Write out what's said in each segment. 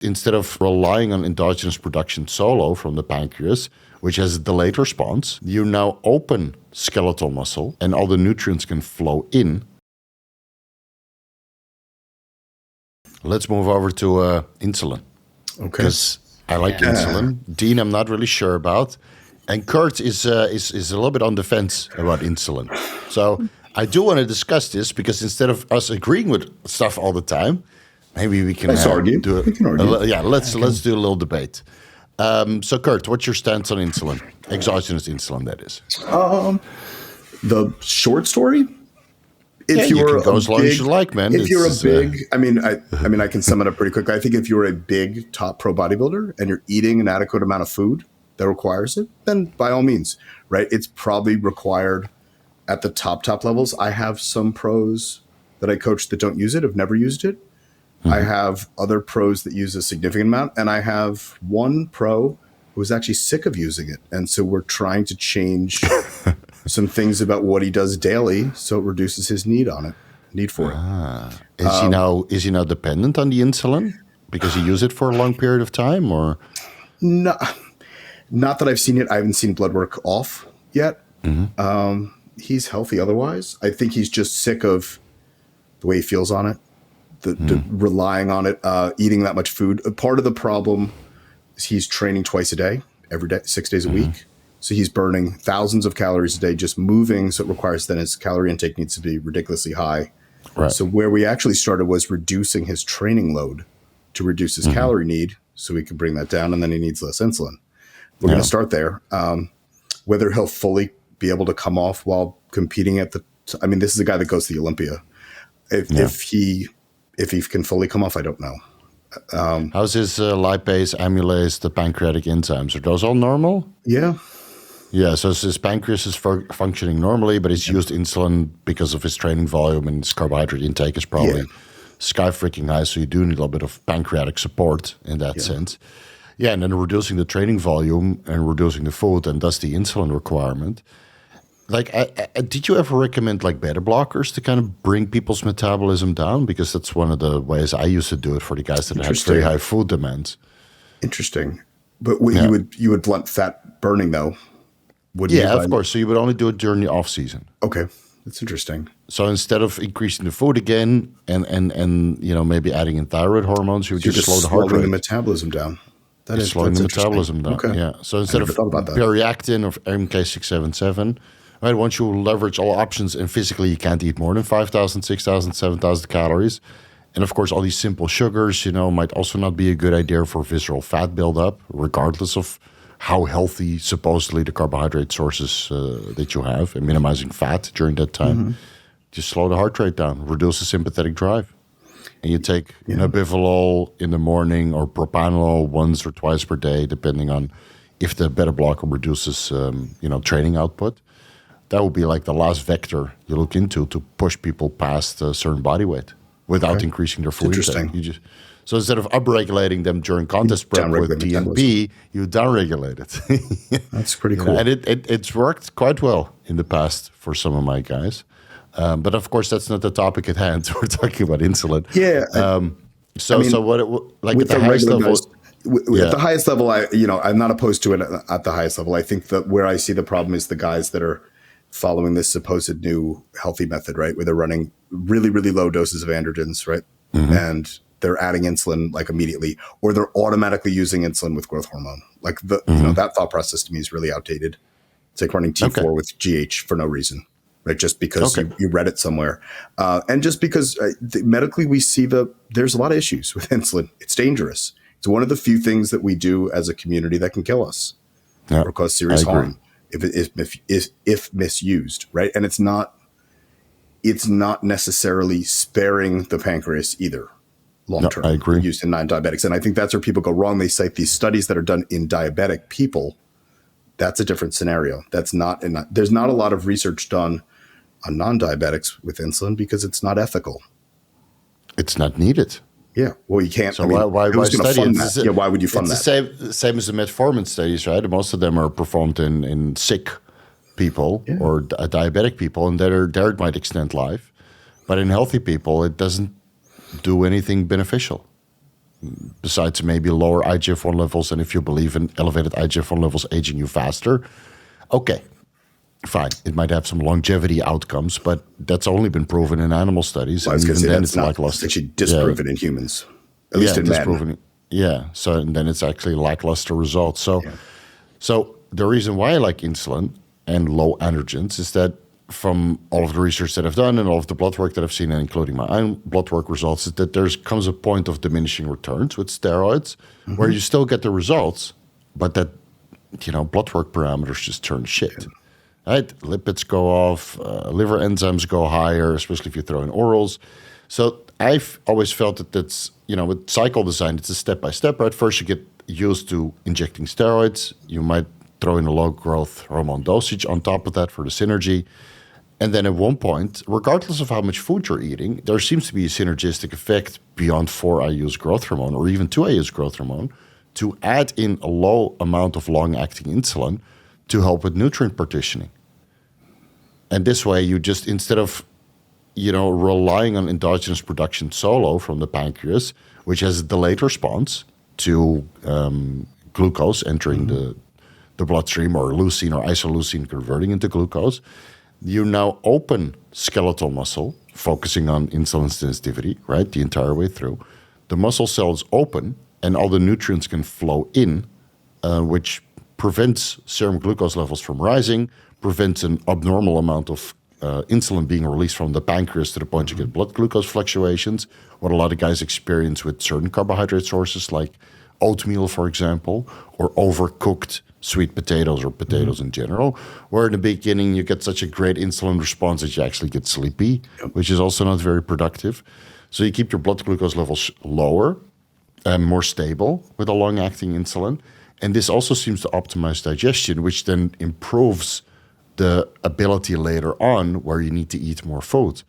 instead of relying on endogenous production solo from the pancreas, which has a delayed response, you now open skeletal muscle and all the nutrients can flow in. Let's move over to insulin. Okay. Because I like insulin. Dean, I'm not really sure about. And Kurt is a little bit on the fence about insulin. So I do want to discuss this because instead of us agreeing with stuff all the time, maybe we can argue. do it. We can argue. Let's do a little debate. So Kurt, what's your stance on insulin? Exogenous insulin, that is. The short story. If you can go as long as you like, man. If you're a big, I can sum it up pretty quickly. I think if you're a big top pro bodybuilder and you're eating an adequate amount of food that requires it, then by all means, right? It's probably required at the top levels. I have some pros that I coach that don't use it, have never used it. Mm-hmm. I have other pros that use a significant amount, and I have one pro who is actually sick of using it. And so we're trying to change some things about what he does daily so it reduces his need for it. Is he now dependent on the insulin because he used it for a long period of time, or? No, not that I've seen it. I haven't seen blood work off yet. Mm-hmm. He's healthy otherwise. I think he's just sick of the way he feels on it, the relying on it, eating that much food. Part of the problem is he's training twice a day, every day, 6 days a week. So he's burning thousands of calories a day just moving. So it requires then his calorie intake needs to be ridiculously high. Right. So where we actually started was reducing his training load to reduce his calorie need so we could bring that down, and then he needs less insulin. We're going to start there. Whether he'll fully be able to come off while competing at this is a guy that goes to the Olympia. If he can fully come off, I don't know. How's his lipase, amylase, the pancreatic enzymes? Are those all normal? Yeah. Yeah, so his pancreas is functioning normally, but he's used insulin because of his training volume, and his carbohydrate intake is probably sky freaking high, so you do need a little bit of pancreatic support in that sense. Yeah, and then reducing the training volume and reducing the food and thus the insulin requirement. Like, did you ever recommend like beta blockers to kind of bring people's metabolism down? Because that's one of the ways I used to do it for the guys that had very high food demands. Interesting. But you would blunt fat burning though, wouldn't you? Yeah, of course. So you would only do it during the off season. Okay, that's interesting. So instead of increasing the food again and maybe adding in thyroid hormones, you would just slow the heart rate. The metabolism down. Slowing the metabolism down. Okay. Yeah. So instead of Periactin or MK677, right? Once you leverage all options, and physically you can't eat more than 5,000, 6,000, 7,000 calories. And of course, all these simple sugars, might also not be a good idea for visceral fat buildup, regardless of how healthy supposedly the carbohydrate sources that you have, and minimizing fat during that time. Just slow the heart rate down, reduce the sympathetic drive. And you take Nabivolol in the morning or propanolol once or twice per day, depending on if the beta blocker reduces, training output. That would be like the last vector you look into to push people past a certain body weight without increasing their food intake. So instead of upregulating them during contest prep with DNP, you downregulate it. That's pretty cool. And it's worked quite well in the past for some of my guys. But of course, that's not the topic at hand. We're talking about insulin. Yeah. So what? At the highest level, at the highest level, I'm not opposed to it at the highest level. I think that where I see the problem is the guys that are following this supposed new healthy method, right, where they're running really, really low doses of androgens, right, and they're adding insulin like immediately, or they're automatically using insulin with growth hormone. Like that thought process to me is really outdated. It's like running T4 with GH for no reason. Right, just because you read it somewhere, and just because medically we see there's a lot of issues with insulin. It's dangerous. It's one of the few things that we do as a community that can kill us or cause serious harm if misused. Right, and it's not necessarily sparing the pancreas either long term. I agree. Used in non-diabetics, and I think that's where people go wrong. They cite these studies that are done in diabetic people. That's a different scenario. There's not a lot of research done on non-diabetics with insulin because it's not ethical. It's not needed. Yeah. Well, you can't. So why study it? Why would you fund that? It's the same as the metformin studies, right? Most of them are performed in sick people or diabetic people, and there it might extend life. But in healthy people, it doesn't do anything beneficial. besides maybe lower IGF-1 levels, and if you believe in elevated IGF-1 levels aging you faster, okay, fine. It might have some longevity outcomes, but that's only been proven in animal studies. Well, I was going to say then that's it's not lackluster. actually disproven in humans, at least in men. Yeah, so and then it's actually lackluster results. So the reason why I like insulin and low androgens is that from all of the research that I've done and all of the blood work that I've seen, and including my own blood work results, is that there comes a point of diminishing returns with steroids where you still get the results, but that, blood work parameters just turn shit. Right? Lipids go off, liver enzymes go higher, especially if you throw in orals. So I've always felt that that's, with cycle design, it's a step-by-step, right? First, you get used to injecting steroids. You might throw in a low-growth hormone dosage on top of that for the synergy. And then at one point, regardless of how much food you're eating, there seems to be a synergistic effect beyond 4-IU's growth hormone or even 2-IU's growth hormone to add in a low amount of long-acting insulin to help with nutrient partitioning. And this way, you just, instead of, relying on endogenous production solo from the pancreas, which has a delayed response to glucose entering the bloodstream, or leucine or isoleucine converting into glucose, you now open skeletal muscle, focusing on insulin sensitivity, right, the entire way through. The muscle cell is open, and all the nutrients can flow in, which prevents serum glucose levels from rising, prevents an abnormal amount of insulin being released from the pancreas to the point you get blood glucose fluctuations, what a lot of guys experience with certain carbohydrate sources like oatmeal, for example, or overcooked sweet potatoes or potatoes in general, where in the beginning you get such a great insulin response that you actually get sleepy, which is also not very productive. So you keep your blood glucose levels lower and more stable with a long-acting insulin. And this also seems to optimize digestion, which then improves the ability later on where you need to eat more food.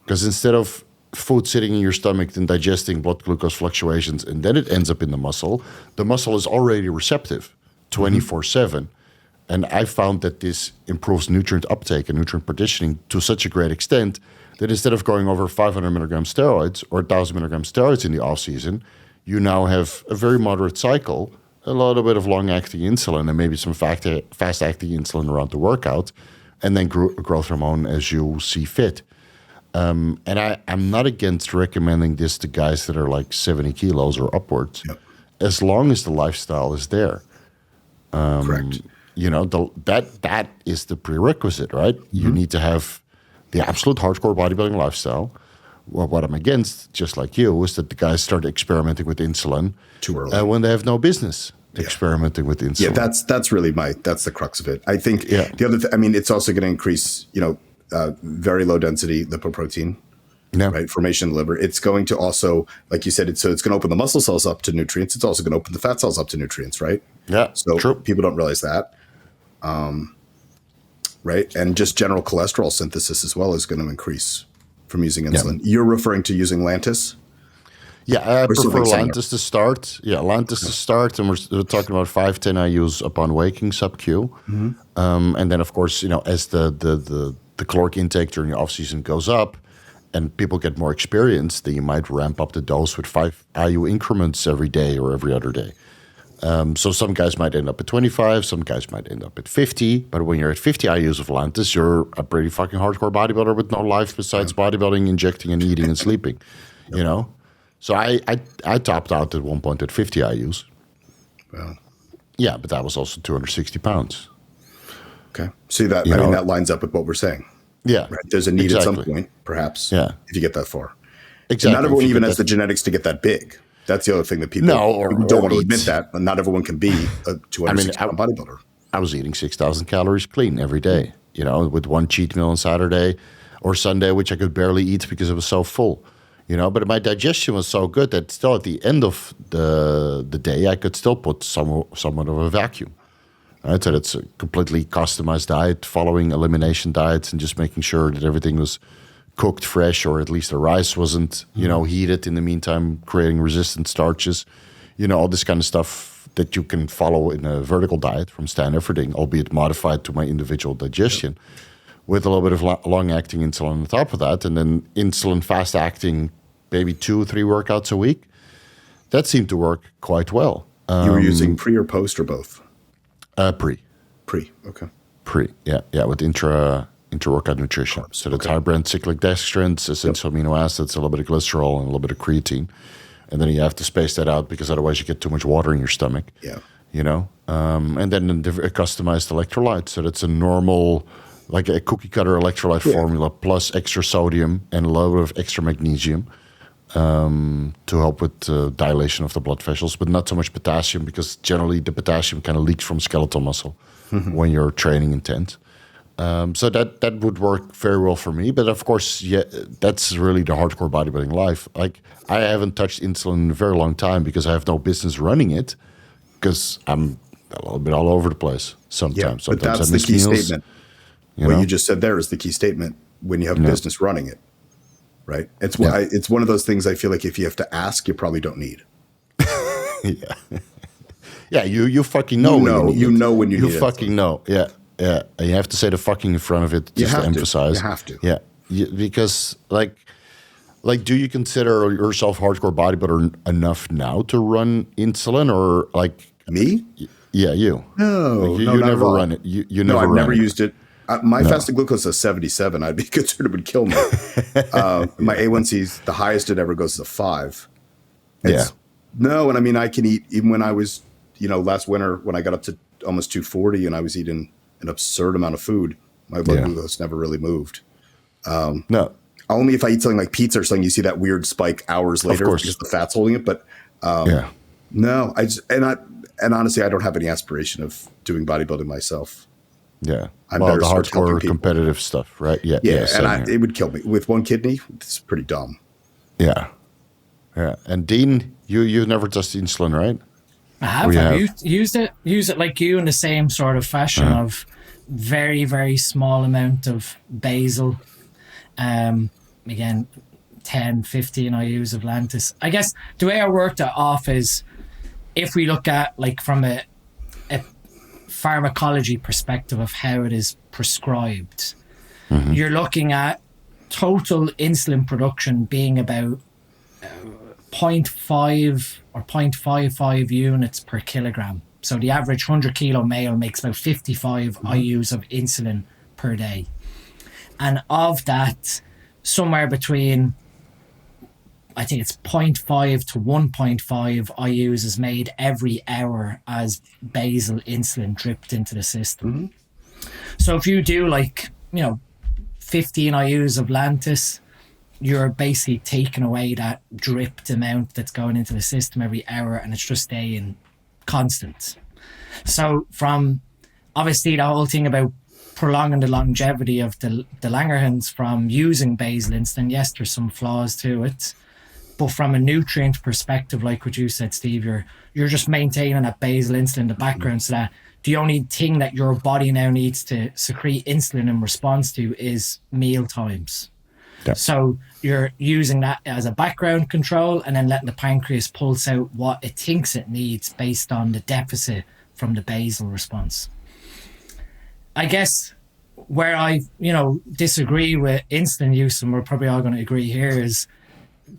Because instead of food sitting in your stomach and digesting blood glucose fluctuations and then it ends up in the muscle is already receptive 24/7. And I found that this improves nutrient uptake and nutrient partitioning to such a great extent that instead of going over 500 milligram steroids or 1,000 milligram steroids in the off season, you now have a very moderate cycle, a little bit of long-acting insulin and maybe some fast-acting insulin around the workout, and then growth hormone as you see fit. And I'm not against recommending this to guys that are like 70 kilos or upwards, as long as the lifestyle is there. Correct. That is the prerequisite, right? You need to have the absolute hardcore bodybuilding lifestyle. Well, what I'm against, just like you, is that the guys start experimenting with insulin too early when they have no business experimenting with insulin. Yeah, that's really that's the crux of it. I think the other it's also going to increase, very low density lipoprotein, right? Formation in the liver. It's going to also, like you said, it's going to open the muscle cells up to nutrients. It's also going to open the fat cells up to nutrients, right? Yeah, so true. People don't realize that. Right. And just general cholesterol synthesis as well is going to increase from using insulin. You're referring to using Lantus? Yeah, I prefer Lantus to start. Yeah, Lantus to start, and we're talking about 5-10 IUs upon waking sub-Q. And then, of course, as the caloric intake during the off-season goes up and people get more experience, then you might ramp up the dose with 5 IU increments every day or every other day. So some guys might end up at 25, some guys might end up at 50, but when you're at 50 IUs of Lantus, you're a pretty fucking hardcore bodybuilder with no life besides bodybuilding, injecting and eating and sleeping, So I topped out at one point at 50 IUs. Well, yeah, but that was also 260 pounds. Okay. See that, that lines up with what we're saying. Yeah. Right? There's a need at some point, perhaps, if you get that far. Exactly. And not everyone even has the genetics to get that big. That's the other thing that people don't want to admit that. Not everyone can be a 260-pound bodybuilder. I was eating 6,000 calories clean every day, with one cheat meal on Saturday or Sunday, which I could barely eat because it was so full, But my digestion was so good that still at the end of the day, I could still put somewhat of a vacuum. Right? So it's a completely customized diet, following elimination diets and just making sure that everything was cooked fresh, or at least the rice wasn't, heated in the meantime, creating resistant starches, all this kind of stuff that you can follow in a vertical diet from Stan Efferding, albeit modified to my individual digestion, with a little bit of long-acting insulin on top of that, and then insulin fast-acting, maybe 2 or 3 workouts a week. that seemed to work quite well. You were using pre or post or both? Pre. Pre, okay. Yeah, with intra-workout nutrition. So that's high-brand cyclic dextrins, essential amino acids, a little bit of glycerol, and a little bit of creatine. And then you have to space that out because otherwise you get too much water in your stomach. Yeah. And then a customized electrolyte. So that's a normal, like a cookie-cutter electrolyte formula plus extra sodium and a little bit of extra magnesium to help with dilation of the blood vessels, but not so much potassium because generally the potassium kind of leaks from skeletal muscle when you're training intense. So that would work very well for me. But of course, that's really the hardcore bodybuilding life. Like I haven't touched insulin in a very long time because I have no business running it because I'm a little bit all over the place sometimes. Yeah, but Sometimes that's I the miss key meals, statement. What you just said there is the key statement when you have business running it, right? It's it's one of those things I feel like if you have to ask, you probably don't need. Yeah, you fucking know. You know when you need it. You fucking know. Yeah. Yeah, and you have to say the fucking in front of it just to emphasize. You have to. Yeah, because like, do you consider yourself hardcore bodybuilder enough now to run insulin or like me? Yeah, you. No, like, you not never at all. run it. You never. I've never it. used it. My fasting glucose is 77. I'd be concerned it would kill me. My A1C's the highest it ever goes is a 5. No, and I mean I can eat even when I was last winter when I got up to almost 240 and I was eating an absurd amount of food. My blood glucose never really moved. No. Only if I eat something like pizza or something, you see that weird spike hours later because the fat's holding it. But no, and honestly, I don't have any aspiration of doing bodybuilding myself. Yeah. I'm better the served helping hardcore people. competitive stuff, right? Yeah. And it would kill me. With one kidney, it's pretty dumb. Yeah. Yeah. And Dean, you've never touched insulin, right? I have. I've used it like you in the same sort of fashion of very, very small amount of basal. Again, 10, 15 IUs of Lantus. I guess the way I worked it off is if we look at like from a pharmacology perspective of how it is prescribed, you're looking at total insulin production being about 0.5 or 0.55 units per kilogram. So the average 100 kilo male makes about 55 IUs of insulin per day. And of that, somewhere between, I think it's 0.5 to 1.5 IUs is made every hour as basal insulin dripped into the system. So if you do 15 IUs of Lantus, you're basically taking away that dripped amount that's going into the system every hour and it's just staying constant. So from obviously the whole thing about prolonging the longevity of the Langerhans from using basal insulin, yes, there's some flaws to it. But from a nutrient perspective, like what you said, Steve, you're just maintaining that basal insulin in the background so that the only thing that your body now needs to secrete insulin in response to is meal times. Yeah. So you're using that as a background control and then letting the pancreas pulse out what it thinks it needs based on the deficit from the basal response. I guess where I, disagree with insulin use, and we're probably all going to agree here, is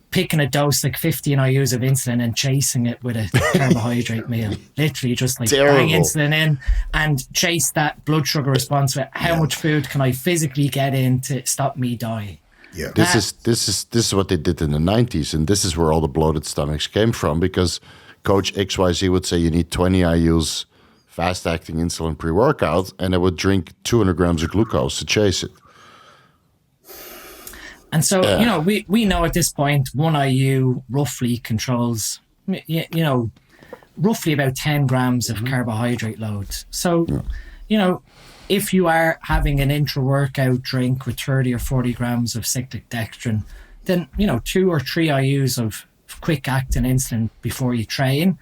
picking a dose like 15 IUs of insulin and chasing it with a carbohydrate meal. Literally just like bang insulin in and chase that blood sugar response with how much food can I physically get in to stop me dying. Yeah, this is what they did in the 90s, and this is where all the bloated stomachs came from because Coach XYZ would say you need 20 IUs fast-acting insulin pre-workout, and they would drink 200 grams of glucose to chase it. And so, we know at this point 1 IU roughly controls, roughly about 10 grams of carbohydrate load. So, if you are having an intra-workout drink with 30 or 40 grams of cyclic dextrin, then, 2 or 3 IUs of quick-acting insulin before you train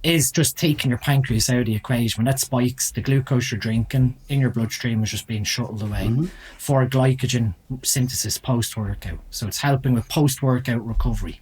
is just taking your pancreas out of the equation. When that spikes, the glucose you're drinking in your bloodstream is just being shuttled away for glycogen synthesis post-workout. So it's helping with post-workout recovery.